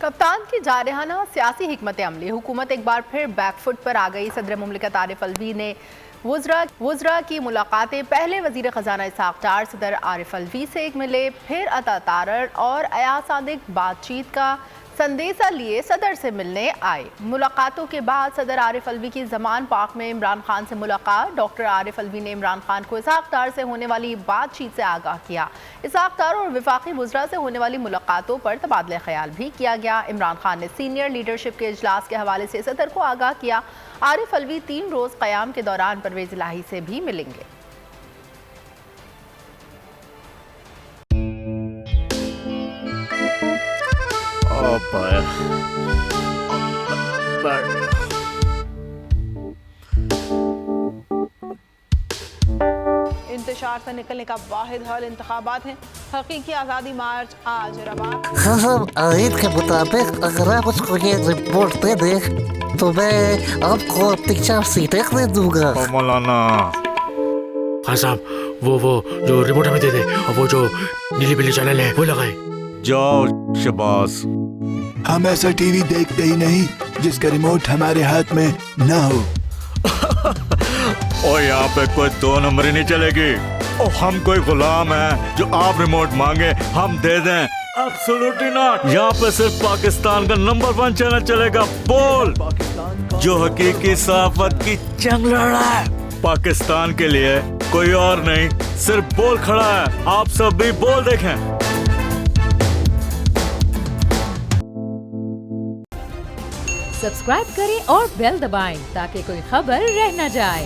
कप्तान की जारहाना सियासी हिकमत अमली हुकूमत एक बार फिर बैकफुट पर आ गई। सदर मुमलिकत आरिफ अलवी ने वुज़रा की मुलाकातें। पहले वज़ीर ख़जाना इसहाक़ डार सदर आरिफ अलवी से मिले, फिर अता तारर और अयाज सादिक बातचीत का संदेशा लिए सदर से मिलने आए। मुलाकातों के बाद सदर आरिफ अलवी की ज़मान पाक में इमरान खान से मुलाकात। डॉक्टर आरिफ अलवी ने इमरान खान को इसहाक़ डार से होने वाली बातचीत से आगाह किया। इसहाक़ डार और वफाकी वुज़रा से होने वाली मुलाकातों पर तबादला ख्याल भी किया गया। इमरान खान ने सीनियर लीडरशिप के इजलास के हवाले से सदर को आगाह किया। आरिफ अलवी 3 रोज़ क़याम के दौरान परवेज़ इलाही से भी मिलेंगे। इंतशार से निकलने का वाहिद हल इंतखाबात हैं। हकीकी आज़ादी मार्च आज रवा। खबर आयद के मुताबिक अगर आप उसको ये रिपोर्ट दे दे तो मैं आपको अपनी 4 सीटें दे दूंगा। मौलाना हाँ साहब, वो जो रिमोट हमें दे दे और वो जो नीली पीली चैनल है वो लगाए। जाओ शबाज। हम ऐसा टीवी देखते ही नहीं जिसका रिमोट हमारे हाथ में न हो। और यहाँ पे कोई 2 नंबरी नहीं चलेगी। और हम कोई गुलाम है जो आप रिमोट मांगे हम दे दें? Absolutely not. यहाँ पे सिर्फ पाकिस्तान का नंबर 1 चैनल चलेगा, बोल, जो हकीकी सहाफत की जंग लड़ रहा है। पाकिस्तान के लिए कोई और नहीं, सिर्फ बोल खड़ा है। आप सब भी बोल देखें। सब्सक्राइब करें और बेल दबाएं ताकि कोई खबर रह न जाए।